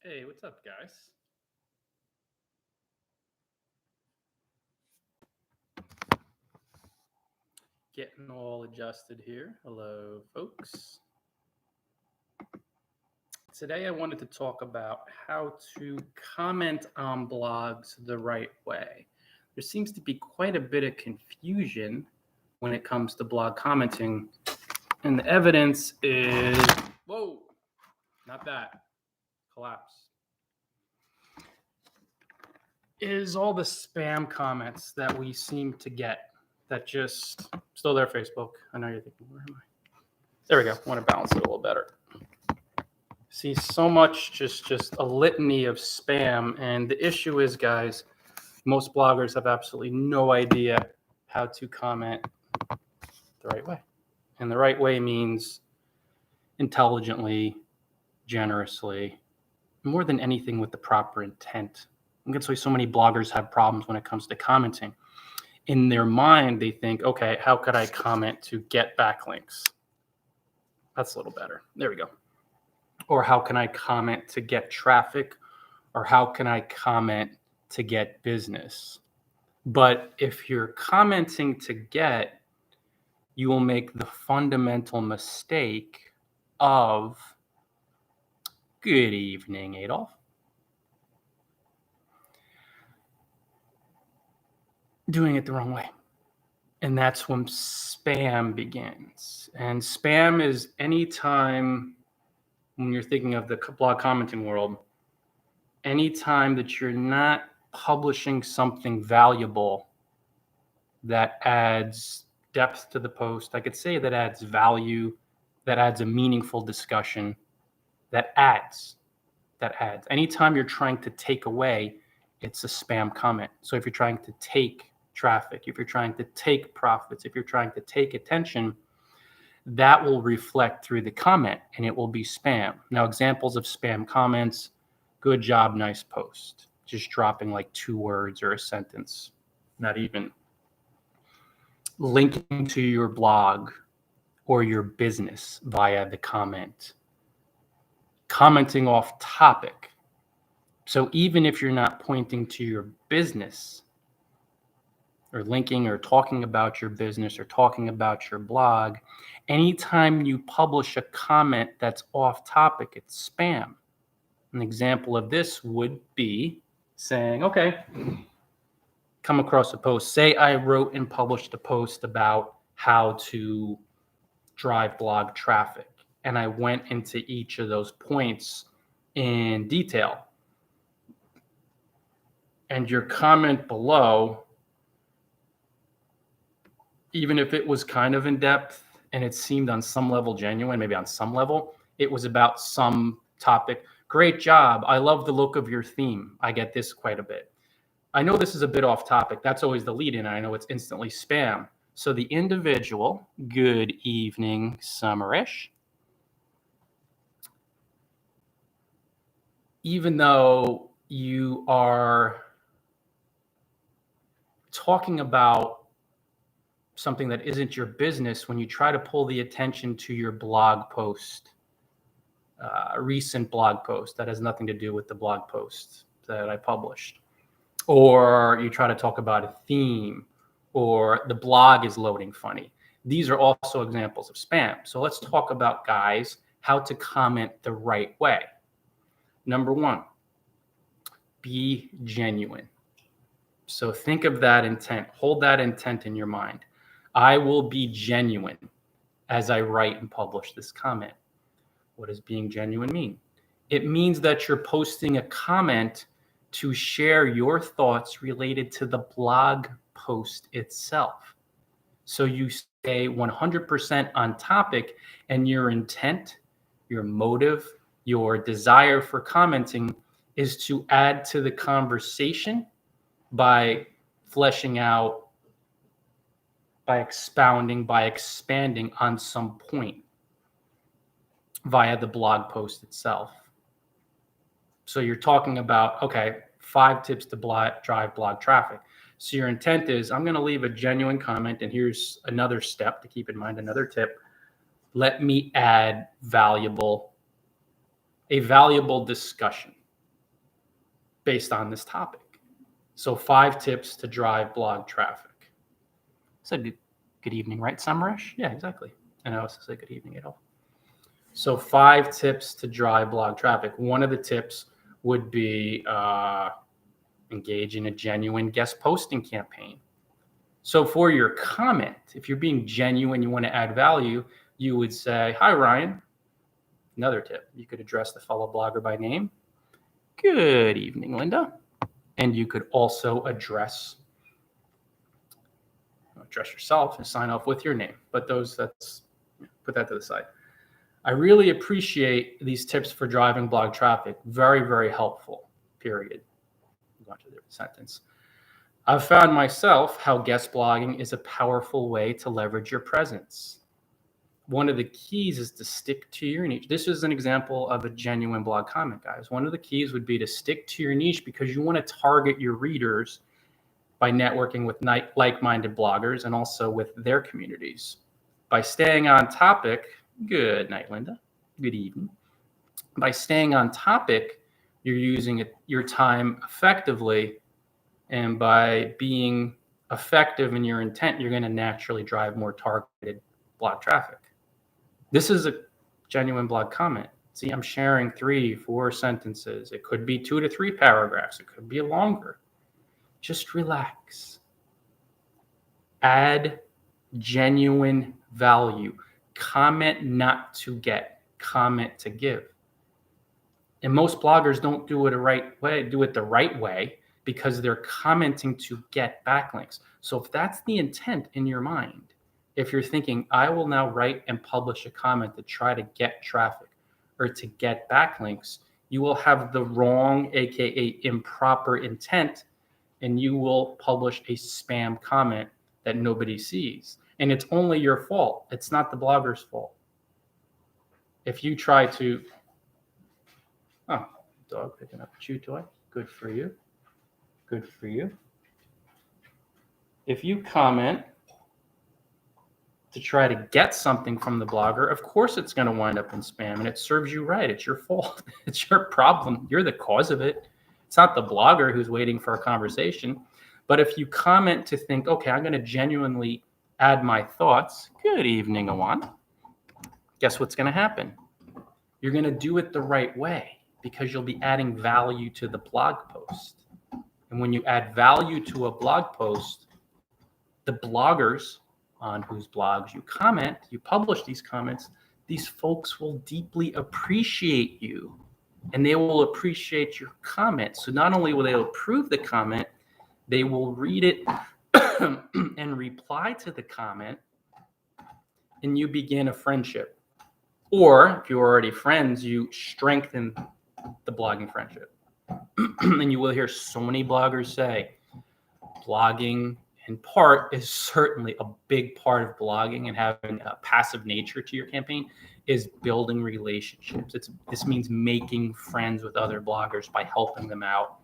Hey, what's up, guys? Getting all adjusted here. Hello, folks. Today I wanted to talk about how to comment on blogs the right way. There seems to be quite a bit of confusion when it comes to blog commenting, and the evidence is whoa, not that collapse. Is all the spam comments that we seem to get that just still there, Facebook. I know you're thinking, where am I? There we go. I want to balance it a little better. See so much just a litany of spam, and the issue is, guys, most bloggers have absolutely no idea how to comment the right way. And the right way means intelligently, generously, more than anything with the proper intent. And that's why so many bloggers have problems when it comes to commenting. In their mind, they think, okay, how could I comment to get backlinks? That's a little better. There we go. Or how can I comment to get traffic? Or how can I comment to get business? But if you're commenting to get, you will make the fundamental mistake of, good evening, Adolf. Doing it the wrong way. And that's when spam begins. And spam is anytime, when you're thinking of the blog commenting world, anytime that you're not publishing something valuable that adds depth to the post, I could say that adds value, that adds a meaningful discussion, that adds. Anytime you're trying to take away, it's a spam comment. So if you're trying to take traffic, if you're trying to take profits, if you're trying to take attention, that will reflect through the comment and it will be spam. Now, examples of spam comments: good job, nice post. Just dropping like 2 words or a sentence, not even. Linking to your blog or your business via the comment. Commenting off topic. So even if you're not pointing to your business or linking or talking about your business or talking about your blog, anytime you publish a comment that's off topic, it's spam. An example of this would be saying, okay, come across a post. Say I wrote and published a post about how to drive blog traffic, and I went into each of those points in detail. And your comment below, even if it was kind of in depth and it seemed on some level genuine, maybe on some level, it was about some topic. Great job. I love the look of your theme. I get this quite a bit. I know this is a bit off topic. That's always the lead in. I know it's instantly spam. So the individual, good evening, Summerish, even though you are talking about something that isn't your business, when you try to pull the attention to your blog post, a recent blog post that has nothing to do with the blog post that I published, or you try to talk about a theme, or the blog is loading funny, these are also examples of spam. So let's talk about, guys, how to comment the right way. Number 1, be genuine. So think of that intent. Hold that intent in your mind. I will be genuine as I write and publish this comment. What does being genuine mean? It means that you're posting a comment to share your thoughts related to the blog post itself. So you stay 100% on topic, and your intent, your motive, your desire for commenting is to add to the conversation by fleshing out, by expounding, by expanding on some point via the blog post itself. So you're talking about, okay, 5 tips to drive blog traffic. So your intent is, I'm going to leave a genuine comment, and here's another step to keep in mind, another tip. Let me add a valuable discussion. based on this topic. So 5 tips to drive blog traffic. So good evening, right, Samresh? Yeah, exactly. And I also say good evening, Adolf. So 5 tips to drive blog traffic. One of the tips would be engage in a genuine guest posting campaign. So for your comment, if you're being genuine, you want to add value, you would say, hi, Ryan. Another tip, you could address the fellow blogger by name. Good evening, Linda. And you could also address yourself and sign off with your name. But put that to the side. I really appreciate these tips for driving blog traffic. Very, very helpful, period. Go on to the sentence. I've found myself how guest blogging is a powerful way to leverage your presence. One of the keys is to stick to your niche. This is an example of a genuine blog comment, guys. One of the keys would be to stick to your niche because you want to target your readers by networking with like-minded bloggers and also with their communities. By staying on topic, good night, Linda. Good evening. By staying on topic, you're using your time effectively, and by being effective in your intent, you're going to naturally drive more targeted blog traffic. This is a genuine blog comment. See, I'm sharing 3-4 sentences. It could be 2 to 3 paragraphs. It could be longer. Just relax. Add genuine value. Comment not to get, comment to give. And most bloggers don't do it the right way because they're commenting to get backlinks. So if that's the intent in your mind, if you're thinking, I will now write and publish a comment to try to get traffic or to get backlinks, you will have the wrong, aka improper intent, and you will publish a spam comment that nobody sees. And it's only your fault. It's not the blogger's fault. If you try to, dog picking up a chew toy. Good for you. Good for you. If you comment to try to get something from the blogger, of course it's going to wind up in spam, and it serves you right. It's your fault. It's your problem. You're the cause of it. It's not the blogger who's waiting for a conversation. But if you comment to think, okay, I'm going to genuinely add my thoughts. Good evening, Awan. Guess what's going to happen? You're going to do it the right way because you'll be adding value to the blog post. And when you add value to a blog post, the bloggers on whose blogs you comment, you publish these comments, these folks will deeply appreciate you and they will appreciate your comment. So not only will they approve the comment, they will read it and reply to the comment, and you begin a friendship. Or if you're already friends, you strengthen the blogging friendship. And you will hear so many bloggers say, blogging in part is certainly a big part of blogging and having a passive nature to your campaign is building relationships. This means making friends with other bloggers by helping them out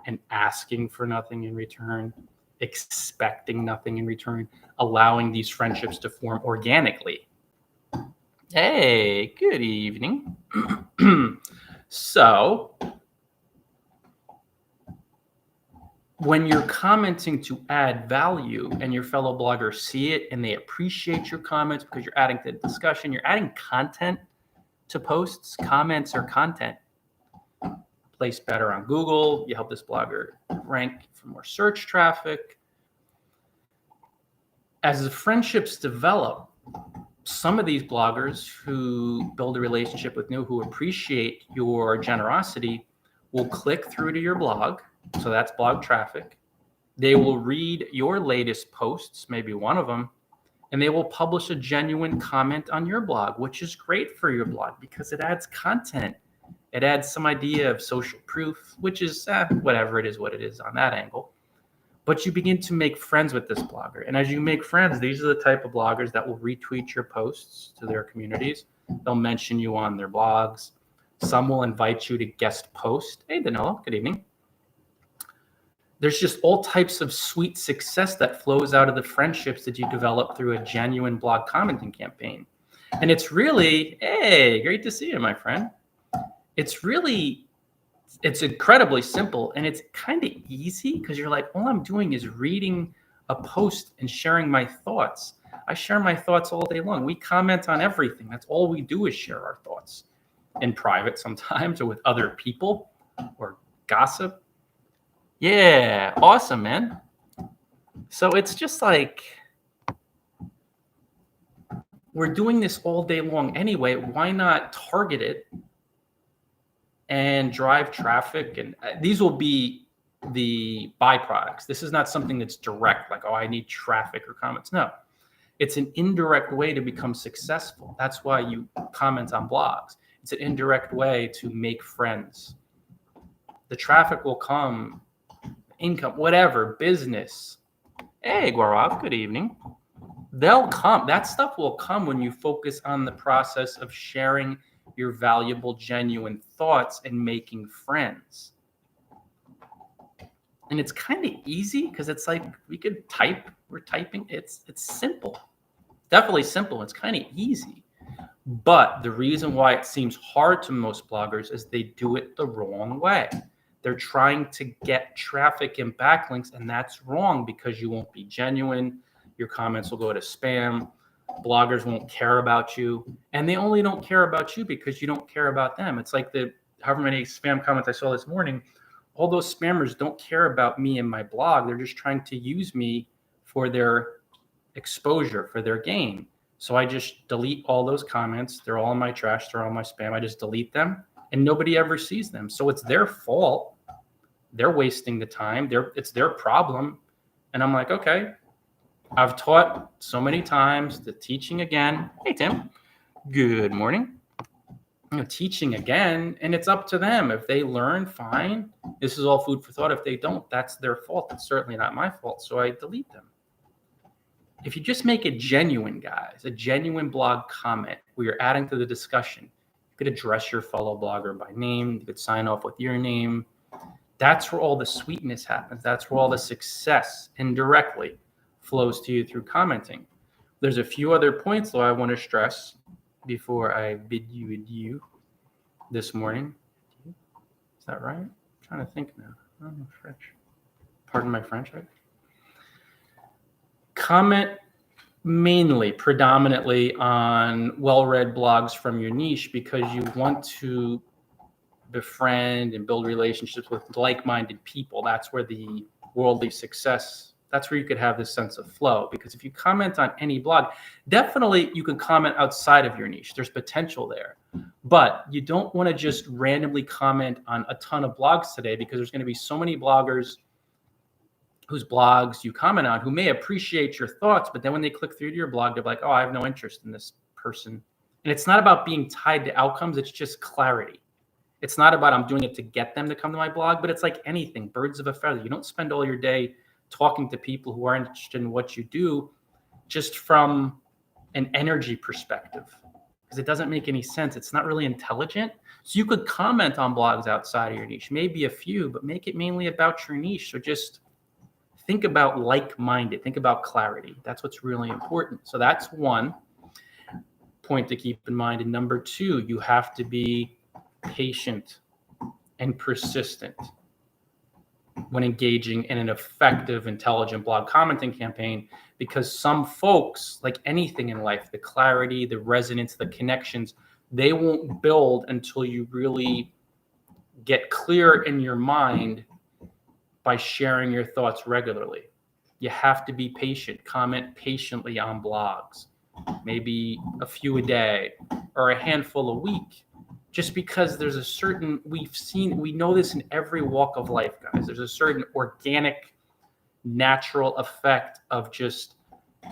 and asking for nothing in return, expecting nothing in return, allowing these friendships to form organically. Hey, good evening. So, when you're commenting to add value and your fellow bloggers see it and they appreciate your comments because you're adding to the discussion, you're adding content to posts. Comments are content. Place better on Google. You help this blogger rank for more search traffic. As the friendships develop, some of these bloggers who build a relationship with you, who appreciate your generosity, will click through to your blog. So that's blog traffic. They will read your latest posts, maybe one of them, and they will publish a genuine comment on your blog, which is great for your blog because it adds content. It adds some idea of social proof, which is whatever it is, what it is on that angle. But you begin to make friends with this blogger. And as you make friends, these are the type of bloggers that will retweet your posts to their communities. They'll mention you on their blogs. Some will invite you to guest post. Hey, Danilo, good evening. There's just all types of sweet success that flows out of the friendships that you develop through a genuine blog commenting campaign. And it's really, hey, great to see you, my friend. It's really It's incredibly simple, and it's kind of easy because you're like, all I'm doing is reading a post and sharing my thoughts. I share my thoughts all day long. We comment on everything. That's all we do is share our thoughts in private sometimes or with other people or gossip. Yeah, awesome, man. So it's just like we're doing this all day long anyway. Why not target it and drive traffic? And these will be the byproducts. This is not something that's direct, like, oh, I need traffic or comments. No, it's an indirect way to become successful. That's why you comment on blogs. It's an indirect way to make friends. The traffic will come, income, whatever, business. Hey, Gaurav, good evening. They'll come. That stuff will come when you focus on the process of sharing your valuable, genuine thoughts and making friends. And it's kind of easy because it's like we could type. We're typing. It's simple. Definitely simple. It's kind of easy. But the reason why it seems hard to most bloggers is they do it the wrong way. They're trying to get traffic and backlinks, and that's wrong because you won't be genuine. Your comments will go to spam. Bloggers won't care about you, and they only don't care about you because you don't care about them. It's like the however many spam comments I saw this morning. All those spammers don't care about me and my blog. They're just trying to use me for their exposure, for their gain. So I just delete all those comments. They're all in my trash. They're all my spam. I just delete them, and nobody ever sees them. So it's their fault. They're wasting the time. It's their problem. And I'm like, okay, I've taught so many times, the teaching again. Hey, Tim, good morning. I'm teaching again, and it's up to them. If they learn, fine. This is all food for thought. If they don't, that's their fault. It's certainly not my fault. So I delete them. If you just make it genuine, guys, a genuine blog comment where you're adding to the discussion, you could address your fellow blogger by name. You could sign off with your name. That's where all the sweetness happens. That's where all the success indirectly flows to you through commenting. There's a few other points, though, I want to stress before I bid you adieu this morning. Is that right? I'm trying to think now. I don't know French. Pardon my French. Right? Comment mainly, predominantly on well-read blogs from your niche because you want to befriend and build relationships with like-minded people. That's where the worldly success, that's where you could have this sense of flow. Because if you comment on any blog, definitely you can comment outside of your niche. There's potential there. But you don't want to just randomly comment on a ton of blogs today because there's going to be so many bloggers whose blogs you comment on who may appreciate your thoughts, but then when they click through to your blog, they're like, oh, I have no interest in this person. And it's not about being tied to outcomes. It's just clarity. It's not about I'm doing it to get them to come to my blog, but it's like anything, birds of a feather. You don't spend all your day talking to people who aren't interested in what you do just from an energy perspective, because it doesn't make any sense. It's not really intelligent. So you could comment on blogs outside of your niche, maybe a few, but make it mainly about your niche. So just think about like-minded, think about clarity. That's what's really important. So that's one point to keep in mind. And number two, you have to be patient and persistent when engaging in an effective, intelligent blog commenting campaign, because some folks, like anything in life, the clarity, the resonance, the connections, they won't build until you really get clear in your mind by sharing your thoughts regularly. You have to be patient. Comment patiently on blogs, maybe a few a day or a handful a week. Just because there's a certain, we know this in every walk of life, guys. There's a certain organic, natural effect of just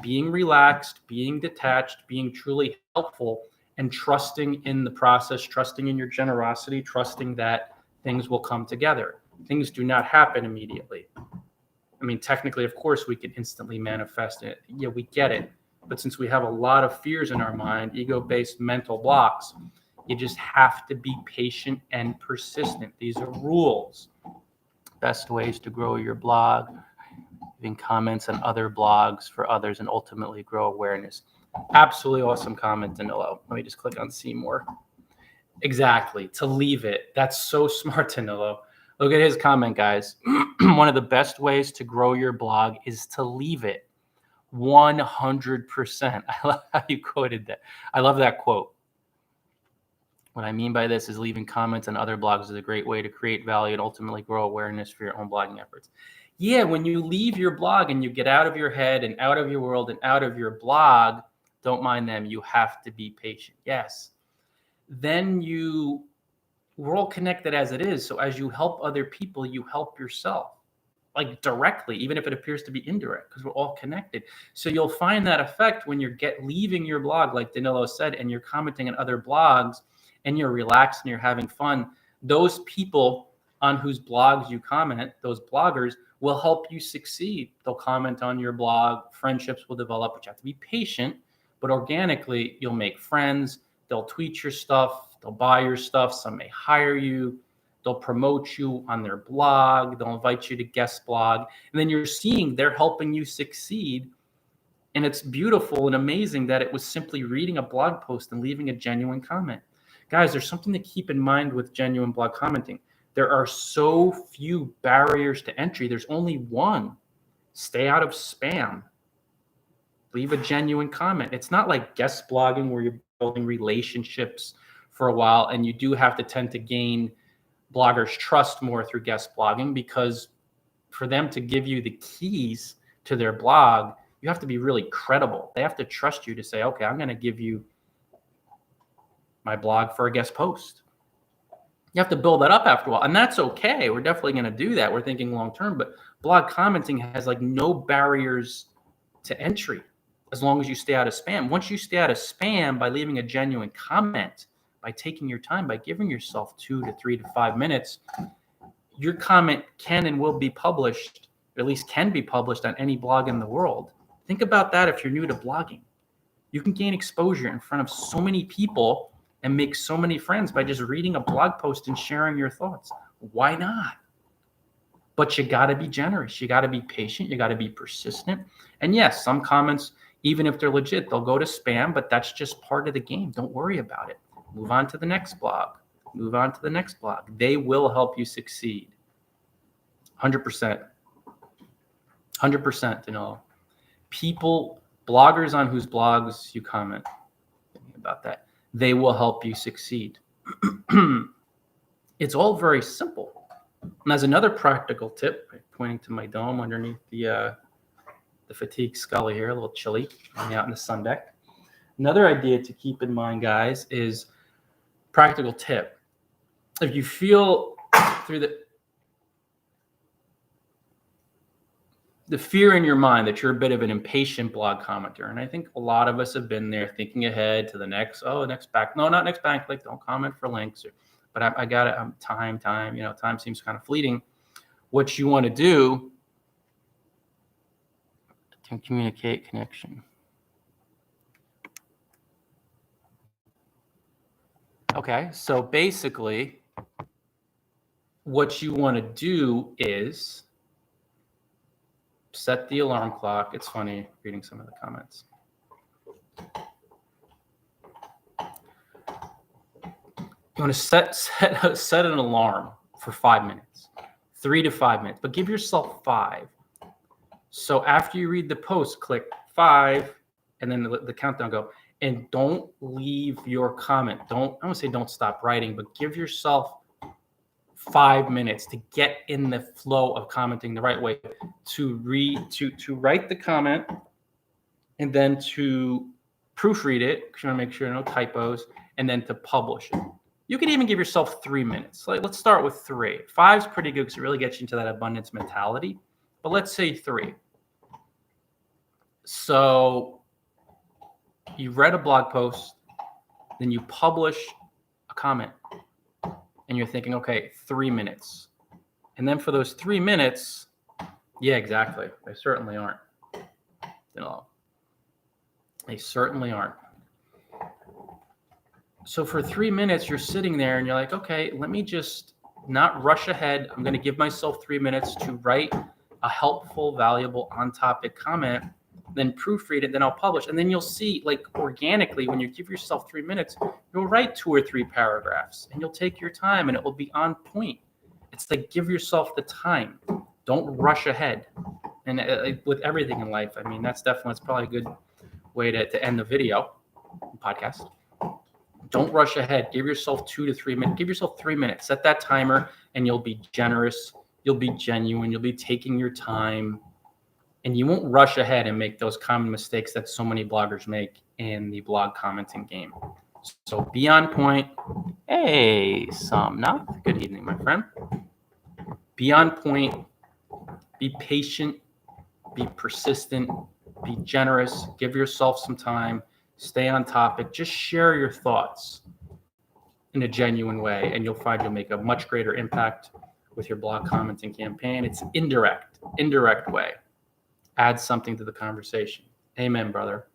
being relaxed, being detached, being truly helpful, and trusting in the process, trusting in your generosity, trusting that things will come together. Things do not happen immediately. I mean, technically, of course, we can instantly manifest it. Yeah, we get it. But since we have a lot of fears in our mind, ego-based mental blocks, you just have to be patient and persistent. These are rules. Best ways to grow your blog, leaving comments on other blogs for others, and ultimately grow awareness. Absolutely awesome comment, Danilo. Let me just click on see more. Exactly. To leave it. That's so smart, Danilo. Look at his comment, guys. One of the best ways to grow your blog is to leave it. 100%. I love how you quoted that. I love that quote. What I mean by this is leaving comments on other blogs is a great way to create value and ultimately grow awareness for your own blogging efforts. Yeah, when you leave your blog and you get out of your head and out of your world and out of your blog, don't mind them. You have to be patient. Yes. Then we're all connected as it is. So as you help other people, you help yourself, like directly, even if it appears to be indirect, because we're all connected. So you'll find that effect when you're leaving your blog, like Danilo said, and you're commenting on other blogs and you're relaxed and you're having fun. Those people on whose blogs you comment, those bloggers, will help you succeed. They'll comment on your blog, friendships will develop, but you have to be patient, but organically you'll make friends. They'll tweet your stuff, they'll buy your stuff, some may hire you, they'll promote you on their blog, they'll invite you to guest blog, and then you're seeing they're helping you succeed. And it's beautiful and amazing that it was simply reading a blog post and leaving a genuine comment. Guys, there's something to keep in mind with genuine blog commenting. There are so few barriers to entry. There's only one. Stay out of spam. Leave a genuine comment. It's not like guest blogging where you're building relationships for a while, and you do have to tend to gain bloggers' trust more through guest blogging, because for them to give you the keys to their blog, you have to be really credible. They have to trust you to say, okay, I'm going to give you my blog for a guest post. You have to build that up after a while, and that's okay. We're definitely going to do that. We're thinking long-term, but blog commenting has like no barriers to entry as long as you stay out of spam. Once you stay out of spam by leaving a genuine comment, by taking your time, by giving yourself 2 to 3 to 5 minutes, your comment can and will be published, or at least can be published on any blog in the world. Think about that if you're new to blogging. You can gain exposure in front of so many people and make so many friends by just reading a blog post and sharing your thoughts. Why not? But you got to be generous. You got to be patient. You got to be persistent. And yes, some comments, even if they're legit, they'll go to spam, but that's just part of the game. Don't worry about it. Move on to the next blog. Move on to the next blog. They will help you succeed. 100%. 100%, Danilo. People, bloggers on whose blogs you comment, thinking about that, they will help you succeed. It's all very simple. And as another practical tip, pointing to my dome underneath the fatigue scully here, a little chilly, hanging out in the sun deck. Another idea to keep in mind, guys, is practical tip. If you feel through the fear in your mind that you're a bit of an impatient blog commenter, and I think a lot of us have been there, thinking ahead to the next back. No, not next back click. Don't comment for links. But I got it. Time. Time seems kind of fleeting. What you want to do to communicate connection. Okay, so basically, what you want to do is set the alarm clock. It's funny reading some of the comments. You want to set an alarm for 5 minutes, 3 to 5 minutes, but give yourself 5. So after you read the post, click 5, and then the countdown go. And don't leave your comment. I don't say don't stop writing, but give yourself 5 minutes to get in the flow of commenting the right way, to write the comment, and then to proofread it, because you want to make sure no typos, and then to publish it. You can even give yourself 3 minutes. Like, let's start with 3. 5's pretty good because it really gets you into that abundance mentality. But let's say 3. So you read a blog post, then you publish a comment, and you're thinking, okay, 3 minutes. And then for those 3 minutes, yeah, exactly. They certainly aren't. They certainly aren't. So for 3 minutes, you're sitting there and you're like, okay, let me just not rush ahead. I'm going to give myself 3 minutes to write a helpful, valuable, on-topic comment. then proofread it, then I'll publish. And then you'll see, like, organically, when you give yourself 3 minutes, you'll write 2 or 3 paragraphs, and you'll take your time, and it will be on point. It's like, give yourself the time. Don't rush ahead. And with everything in life, I mean, that's probably a good way to end the video podcast. Don't rush ahead. Give yourself 2 to 3 minutes. Give yourself 3 minutes. Set that timer, and you'll be generous. You'll be genuine. You'll be taking your time, and you won't rush ahead and make those common mistakes that so many bloggers make in the blog commenting game. So be on point. Hey, Somnath. Good evening, my friend. Be on point. Be patient. Be persistent. Be generous. Give yourself some time. Stay on topic. Just share your thoughts in a genuine way, and you'll find you'll make a much greater impact with your blog commenting campaign. It's indirect way. Add something to the conversation. Amen, brother.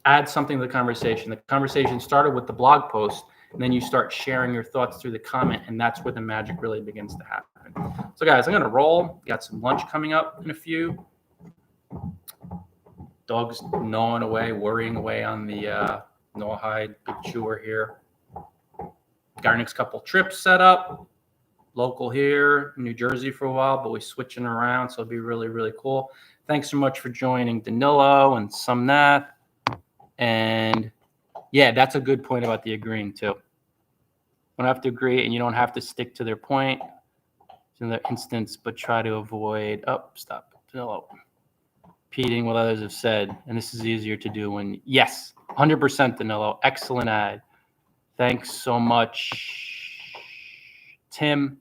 Add something to the conversation. The conversation started with the blog post, and then you start sharing your thoughts through the comment, and that's where the magic really begins to happen. So, guys, I'm going to roll. Got some lunch coming up in a few. Dog's gnawing away, worrying away on the Rawhide big chewer here. Got our next couple trips set up. Local here, New Jersey for a while, but we're switching around, so it'll be really, really cool. Thanks so much for joining Danilo and Somnath. And yeah, that's a good point about the agreeing too. You don't have to agree, and you don't have to stick to their point in that instance, but try to avoid. Oh, stop, Danilo. Repeating what others have said, and this is easier to do when, yes, 100% Danilo. Excellent ad. Thanks so much, Tim,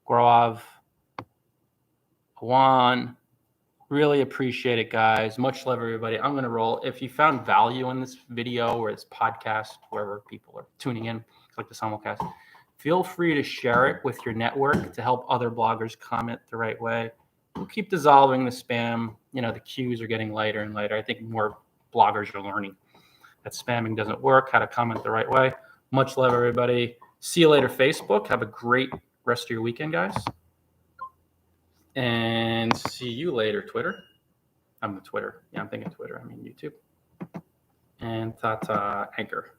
Grav, Juan. Really appreciate it, guys. Much love, everybody. I'm going to roll. If you found value in this video or this podcast, wherever people are tuning in, like the simulcast, feel free to share it with your network to help other bloggers comment the right way. We'll keep dissolving the spam. You know, the queues are getting lighter and lighter. I think more bloggers are learning that spamming doesn't work, how to comment the right way. Much love, everybody. See you later, Facebook. Have a great rest of your weekend, guys. And see you later, Twitter. I'm the Twitter. Yeah, I'm thinking Twitter. I mean YouTube. And Anchor.